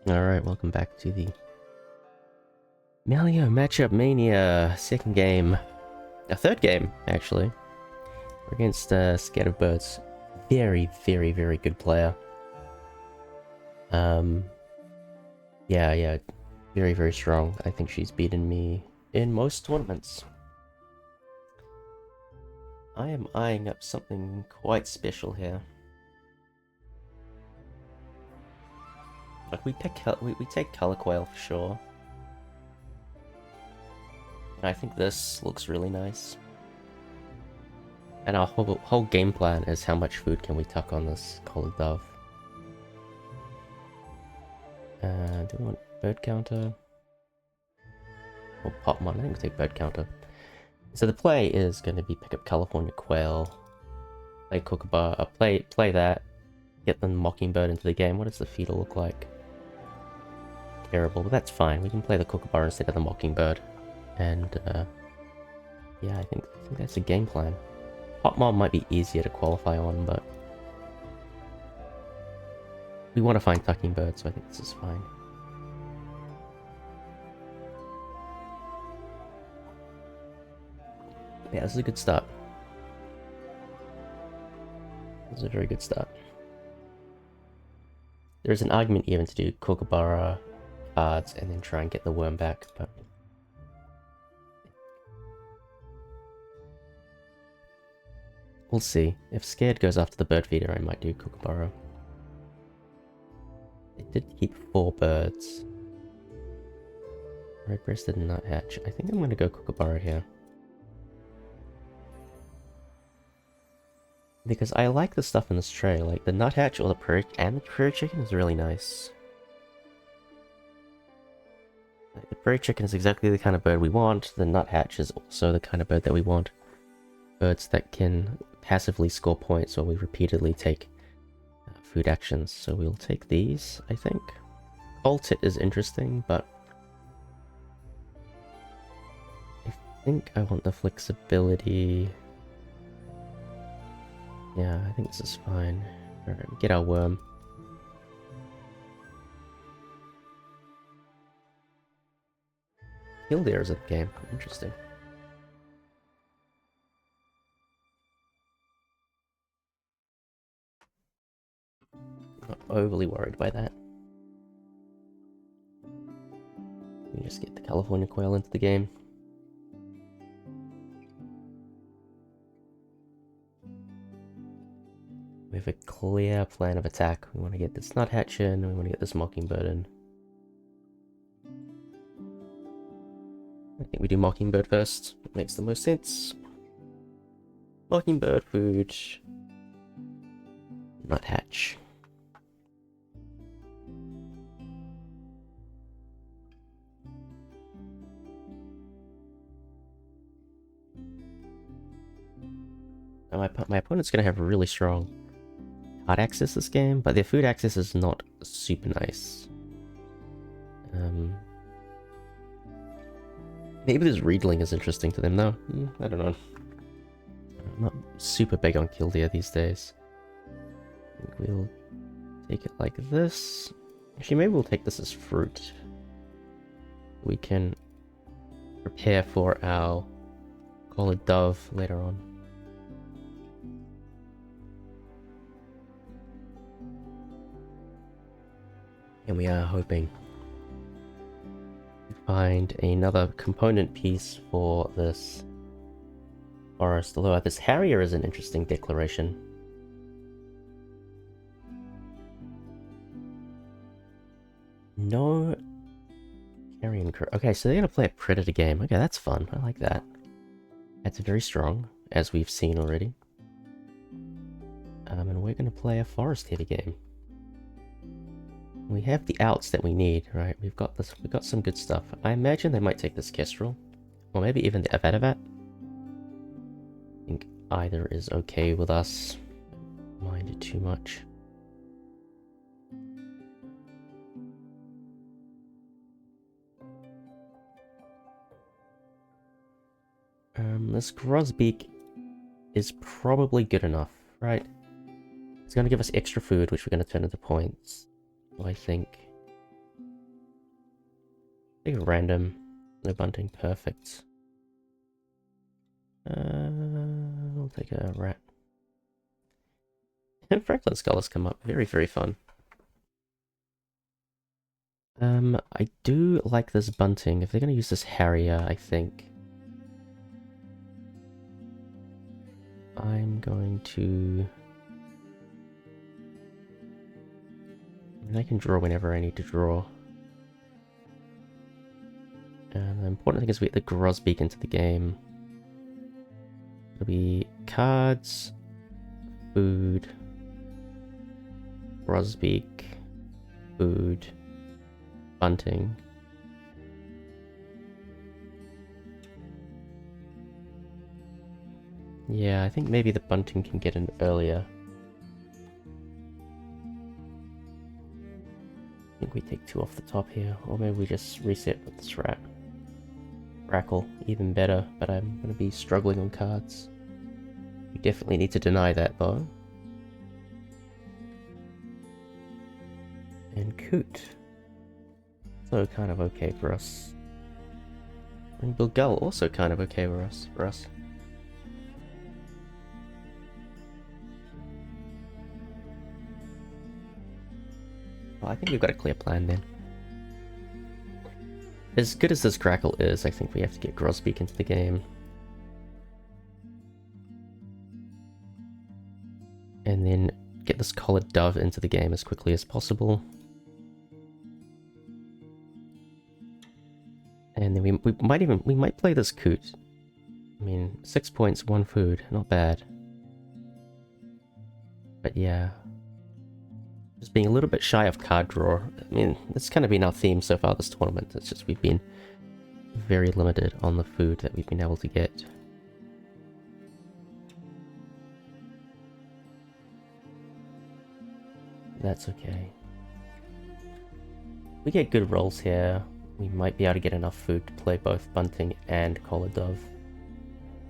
Alright, welcome back to the Maleo matchup Mania second game. A third game, actually. We're against ScaredofBirds. Very, very, very good player. Yeah, very, very strong. I think she's beaten me in most tournaments. I am eyeing up something quite special here. Like we take color Quail for sure. And I think this looks really nice. And our whole game plan is how much food can we tuck on this collared dove. Do we want bird counter? Or Popmon? I think we'll take bird counter. So the play is going to be pick up California Quail, play Kookaburra, play that, get the Mockingbird into the game. What does the feeder look like? Terrible, but that's fine. We can play the Kookaburra instead of the Mockingbird. And yeah, I think that's a game plan. Popmon might be easier to qualify on, but we want to find tucking birds, so I think this is fine. Yeah, this is a good start. This is a very good start. There's an argument even to do Kookaburra cards and then try and get the worm back, but we'll see. If Scared goes after the bird feeder, I might do Kookaburra. It did keep 4 birds. Red-breasted nuthatch. I think I'm going to go Kookaburra here. Because I like the stuff in this tray, like the nuthatch or the prairie chicken is really nice. Like, the prairie chicken is exactly the kind of bird we want. The nuthatch is also the kind of bird that we want. Birds that can passively score points or we repeatedly take food actions. So we'll take these, I think. Alt it is interesting, but I think I want the flexibility. Yeah, I think this is fine. Alright, get our worm. Killdeer is at the game. Interesting. Not overly worried by that. We just get the California Quail into the game. We have a clear plan of attack. We want to get this nuthatch in, and we want to get this Mockingbird in. I think we do Mockingbird first. It makes the most sense. Mockingbird, food, nuthatch. My opponent's going to have really strong card access this game, but their food access is not super nice. Maybe this Reedling is interesting to them though. I don't know. I'm not super big on Killdeer these days. I think we'll take it like this. Actually, maybe we'll take this as fruit. We can prepare for our collared dove later on. And we are hoping to find another component piece for this forest. Although this Harrier is an interesting declaration. No carrion crew. Okay, so they're gonna play a predator game. Okay, that's fun. I like that. That's very strong, as we've seen already. And we're gonna play a forest heavy game. We have the outs that we need, right? We've got this. We've got some good stuff. I imagine they might take this Kestrel, or maybe even the Avadavat. I think either is okay with us. Don't mind it too much. This Grosbeak is probably good enough, right? It's going to give us extra food, which we're going to turn into points. I think Take a random. No bunting. Perfect. We'll take a rat. And Franklin Scholars come up. Very, very fun. I do like this bunting. If they're going to use this Harrier, I think I'm going to... I mean, I can draw whenever I need to draw. And the important thing is we get the Grosbeak into the game. It'll be cards, food, Grosbeak, food, bunting. Yeah, I think maybe the bunting can get in earlier. I think we take 2 off the top here, or maybe we just reset with this rat. Rackle, even better, but I'm going to be struggling on cards. We definitely need to deny that though. And Coot. So kind of okay for us. And Bill Gull also kind of okay for us. Well, I think we've got a clear plan then. As good as this Crackle is, I think we have to get Grosbeak into the game. And then get this Collared Dove into the game as quickly as possible. And then we might play this Coot. I mean, 6 points, 1 food, not bad. But yeah. Just being a little bit shy of card draw. I mean, that's kind of been our theme so far this tournament. It's just we've been very limited on the food that we've been able to get. That's okay. We get good rolls here. We might be able to get enough food to play both Bunting and Collared Dove.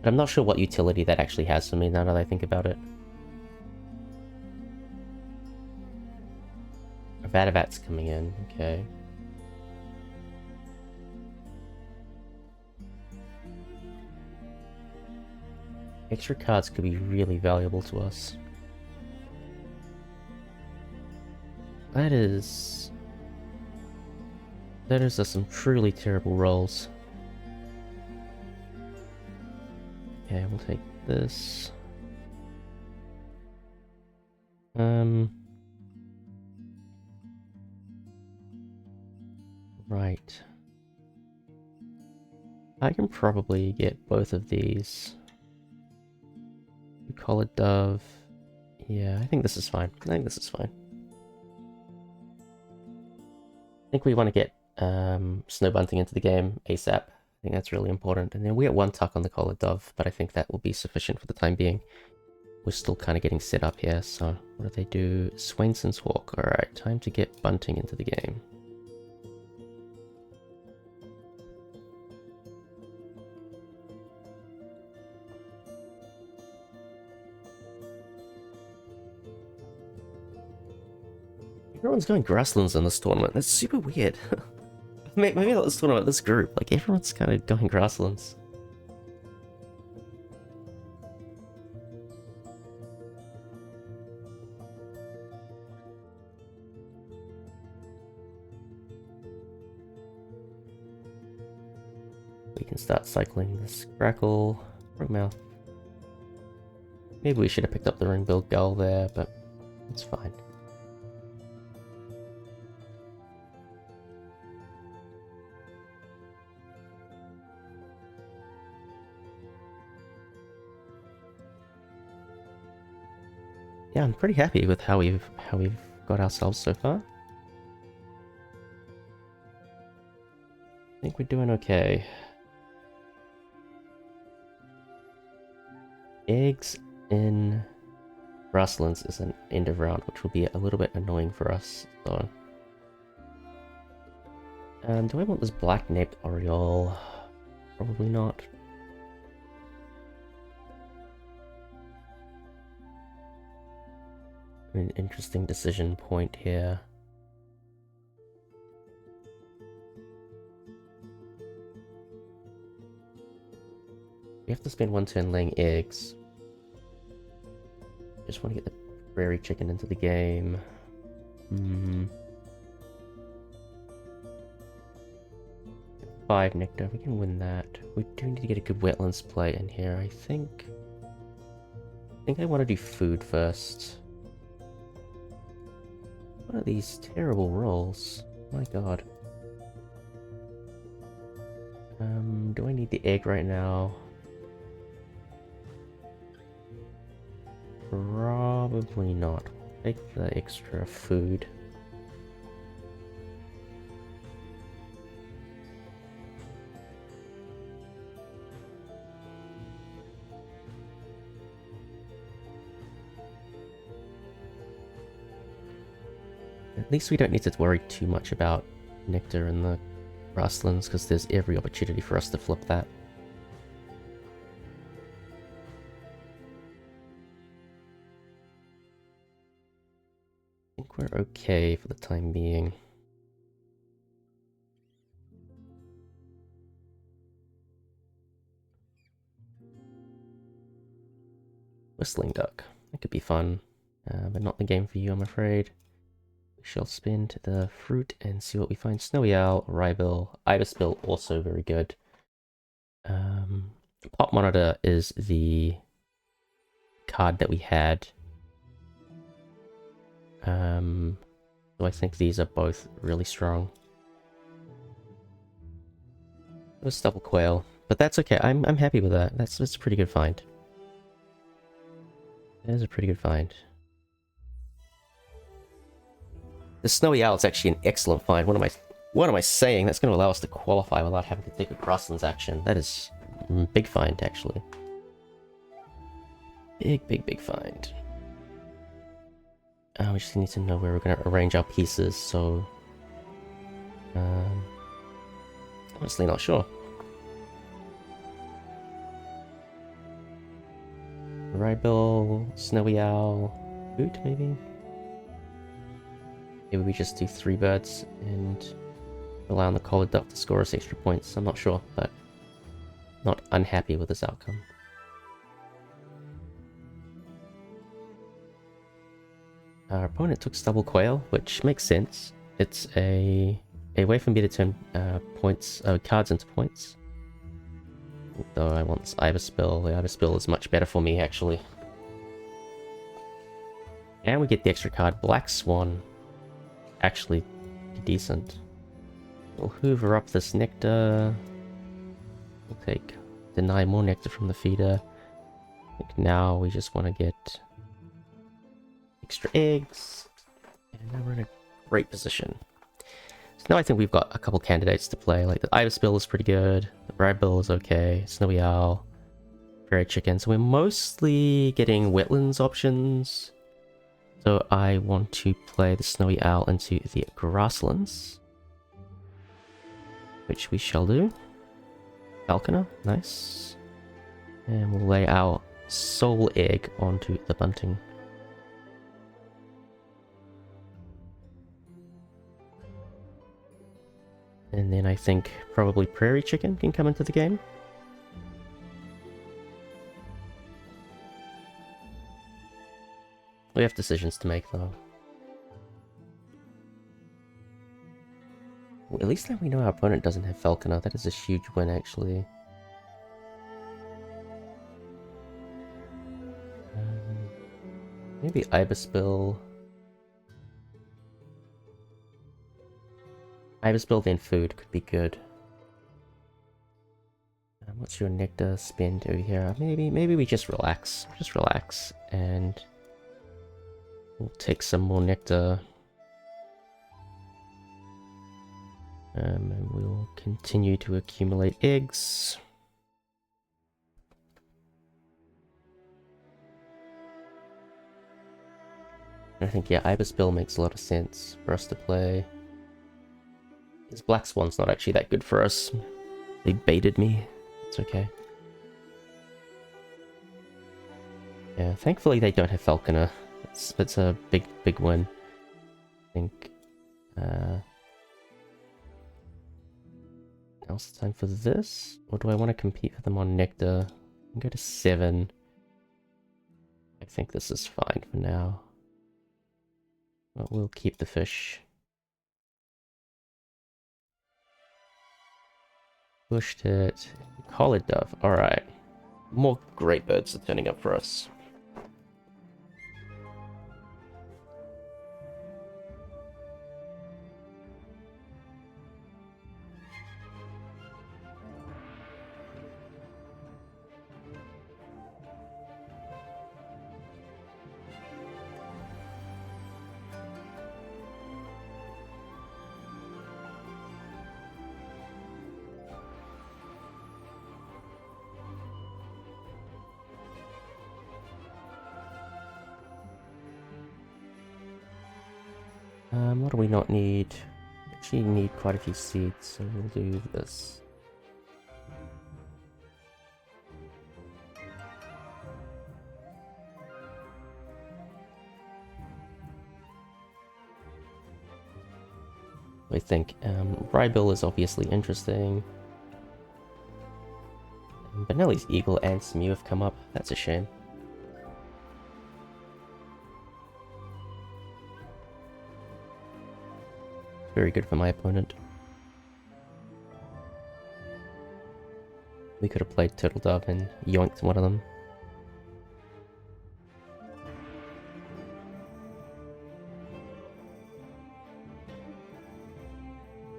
But I'm not sure what utility that actually has for me now that I think about it. Vatavat's coming in, okay. Extra cards could be really valuable to us. Those are some truly terrible rolls. Okay, we'll take this. Right. I can probably get both of these. Collared Dove. Yeah, I think this is fine. I think we want to get Snow Bunting into the game ASAP. I think that's really important. And then we get 1 tuck on the Collared Dove, but I think that will be sufficient for the time being. We're still kind of getting set up here, so what do they do? Swainson's Hawk. Alright, time to get Bunting into the game. Everyone's going grasslands in this tournament. That's super weird. Maybe not this tournament, this group. Like, everyone's kind of going grasslands. We can start cycling this Crackle, Roguemouth. Maybe we should have picked up the Ring-billed Gull there, but it's fine. Yeah, I'm pretty happy with how we've got ourselves so far. I think we're doing okay. Eggs in grasslands is an end of round, which will be a little bit annoying for us. So, do I want this black-naped Oriole? Probably not. An interesting decision point here. We have to spend 1 turn laying eggs. Just want to get the prairie chicken into the game. 5 nectar, we can win that. We do need to get a good wetlands play in here, I think. I want to do food first. What are these terrible rolls? My god. Do I need the egg right now? Probably not. Take the extra food. At least we don't need to worry too much about nectar in the grasslands, because there's every opportunity for us to flip that. I think we're okay for the time being. Whistling duck. That could be fun, but not the game for you, I'm afraid. We shall spin to the fruit and see what we find. Snowy Owl, Rybill, Ibisbill, also very good. Pop Monitor is the card that we had. So I think these are both really strong. It was double Quail, but that's okay. I'm happy with that. That's a pretty good find. That is a pretty good find. The Snowy Owl is actually an excellent find. What am I saying? That's going to allow us to qualify without having to take a grasslands action. That is a big find, actually. Big find. We just need to know where we're going to arrange our pieces, so... honestly not sure. Rybill, Snowy Owl, Boot, maybe? Maybe we just do 3 birds and rely on the collared duck to score us extra points. I'm not sure, but not unhappy with this outcome. Our opponent took double Quail, which makes sense. It's a way for me to turn cards into points. Though I want this Ibisbill. The Ibisbill is much better for me, actually. And we get the extra card, Black Swan. Actually decent. We'll hoover up this nectar. We'll deny more nectar from the feeder. I think now we just want to get extra eggs. And now we're in a great position. So now I think we've got a couple candidates to play. Like the Ibisbill is pretty good. The Rybill is okay. Snowy Owl. Prairie Chicken. So we're mostly getting wetlands options. So I want to play the Snowy Owl into the grasslands, which we shall do. Falconer, nice. And we'll lay our soul egg onto the bunting. And then I think probably Prairie Chicken can come into the game. We have decisions to make, though. Well, at least now we know our opponent doesn't have Falconer. That is a huge win, actually. Maybe Ibisbill. Ibisbill then food could be good. What's your nectar spend over here? Maybe we just relax. Just relax and... we'll take some more nectar. And we'll continue to accumulate eggs. I think, yeah, Ibisbill makes a lot of sense for us to play. This Black Swan's not actually that good for us. They baited me. It's okay. Yeah, thankfully they don't have Falconer. It's a big win. I think. Now's the time for this? Or do I want to compete with them on nectar? can go to 7. I think this is fine for now. But we'll keep the fish. Pushed it. Collared dove. Alright. More great birds are turning up for us. What do we not need? Actually need quite a few seeds, so we'll do this. I think Rybill is obviously interesting. Benelli's Eagle and Smew have come up. That's a shame. Very good for my opponent. We could have played Turtle Dove and yoinked one of them.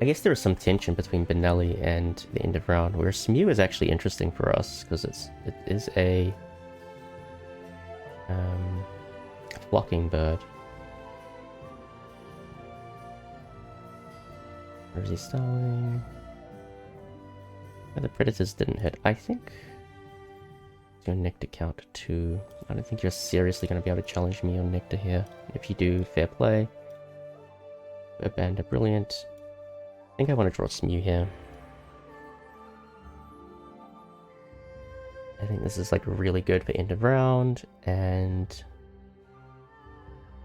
I guess there is some tension between Benelli and the end of round, where Smew is actually interesting for us because it is a flocking bird. Where is he starling? Oh, the predators didn't hit. I think your nectar count 2. I don't think you're seriously going to be able to challenge me on nectar here. If you do, fair play. Urbanda, brilliant. I think I want to draw Smew here. I think this is like really good for end of round, and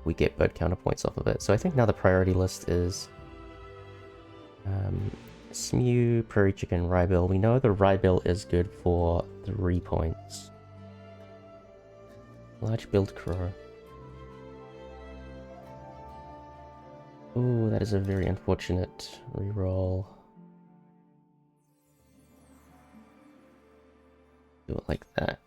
we get bird counter points off of it. So I think now the priority list is Smew, Prairie Chicken, Rybill. We know the Rybill is good for 3 points. Large Billed Crow. Ooh, that is a very unfortunate reroll. Do it like that.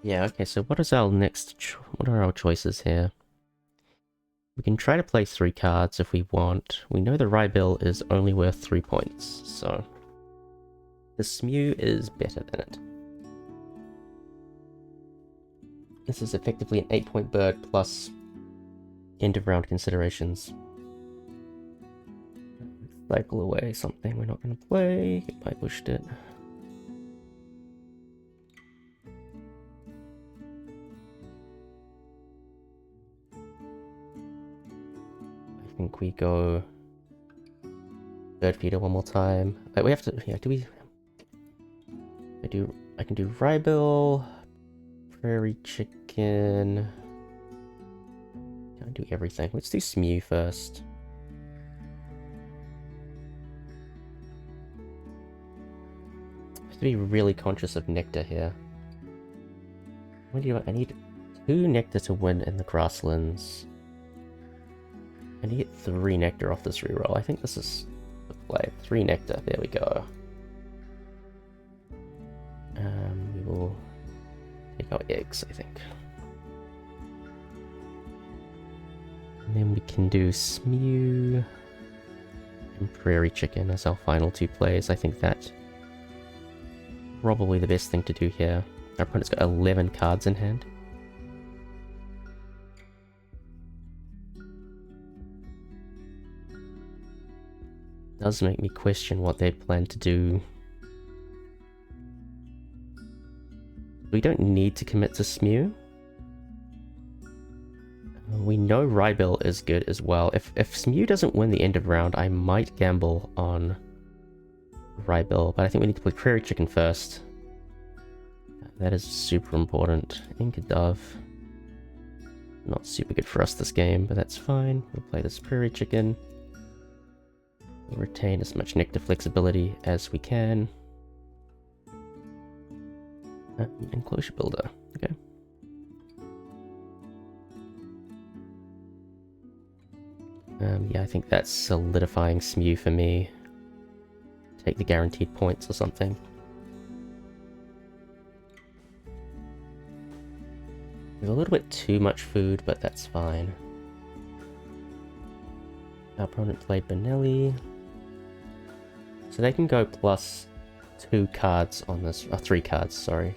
Yeah, okay, so what is our what are our choices here? We can try to play 3 cards if we want. We know the Rybill is only worth 3 points, so the Smew is better than it. This is effectively an 8-point bird plus end of round considerations. Cycle away something we're not going to play. I pushed it. I think we go bird feeder one more time. We have to, yeah, do we? I can do Rybill, Prairie Chicken. Can't do everything. Let's do Smew first. I have to be really conscious of nectar here. What do you want? I need 2 nectar to win in the grasslands. I need 3 nectar off this reroll. I think this is the play. 3 nectar. There we go. We will take our eggs, I think. And then we can do Smew and Prairie Chicken as our final 2 plays. I think that's probably the best thing to do here. Our opponent's got 11 cards in hand. Does make me question what they plan to do. We don't need to commit to Smew. We know Rybill is good as well. If Smew doesn't win the end of round, I might gamble on Rybill, but I think we need to play Prairie Chicken first. That is super important. Inca Dove. Not super good for us this game, but that's fine. We'll play this Prairie Chicken. We'll retain as much nectar flexibility as we can. Enclosure Builder. Okay. Yeah, I think that's solidifying SMU for me. Take the guaranteed points or something. There's a little bit too much food, but that's fine. Our opponent played Benelli. So they can go plus 2 cards on this, 3 cards, sorry.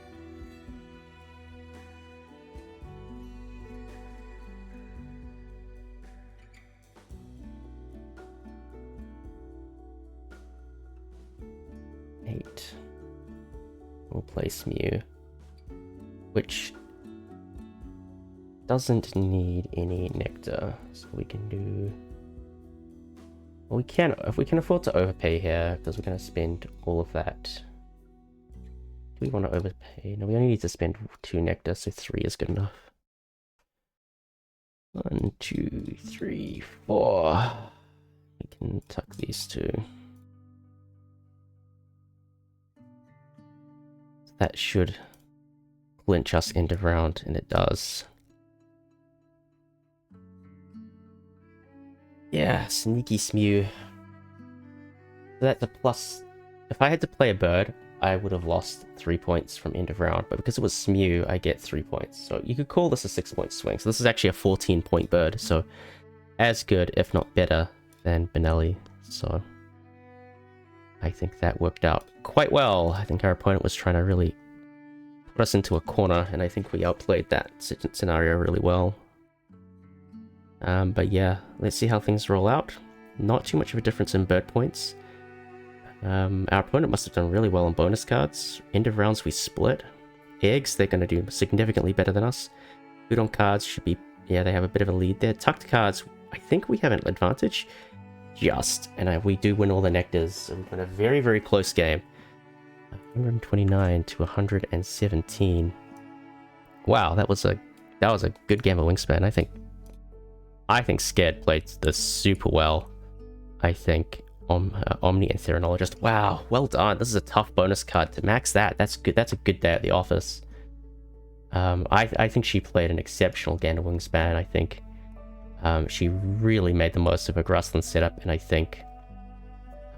We'll play SMU, which doesn't need any nectar, so we can do... Well, we can, if we can afford to overpay here, because we're going to spend all of that. Do we want to overpay? No, we only need to spend 2 nectar, so 3 is good enough. 1, 2, 3, 4. We can tuck these 2. That should clinch us end of round, and it does. Yeah, sneaky SMU. So that's a plus. If I had to play a bird, I would have lost 3 points from end of round, but because it was SMU, I get 3 points. So you could call this a 6-point swing. So this is actually a 14-point bird, so as good, if not better, than Benelli. So I think that worked out quite well. I think our opponent was trying to really put us into a corner, and I think we outplayed that scenario really well. But yeah, let's see how things roll out. Not too much of a difference in bird points. Our opponent must have done really well on bonus cards. End of rounds we split. Eggs, they're going to do significantly better than us. Food on cards should be... Yeah, they have a bit of a lead there. Tucked cards, I think we have an advantage. Just, and we do win all the nectars, so we've got a very, very close game. 129 to 117. Wow, that was a good game of Wingspan. I think Scared played this super well. I think Omni and Theranologist. Wow, well done. This is a tough bonus card to max that. That's good. That's a good day at the office. I think she played an exceptional game of Wingspan. I think she really made the most of her grassland setup, and I think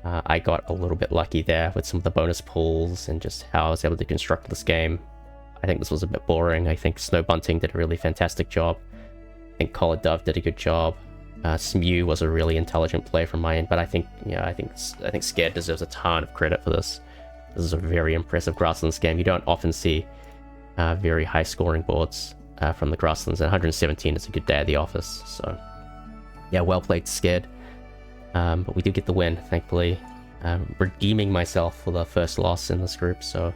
I got a little bit lucky there with some of the bonus pulls and just how I was able to construct this game. I think this was a bit boring. I think Snow Bunting did a really fantastic job. I think Collared Dove did a good job. SMU was a really intelligent play from my end, but I think Scared deserves a ton of credit for this. This is a very impressive grasslands game. You don't often see very high scoring boards from the grasslands, and 117 is a good day at the office. So yeah, well played, Scared. But we did get the win, thankfully. Redeeming myself for the first loss in this group, so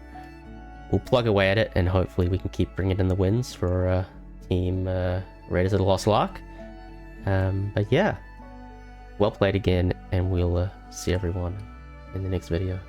we'll plug away at it, and hopefully we can keep bringing in the wins for Team Raiders of the Lost Lark. But yeah, well played again, and we'll see everyone in the next video.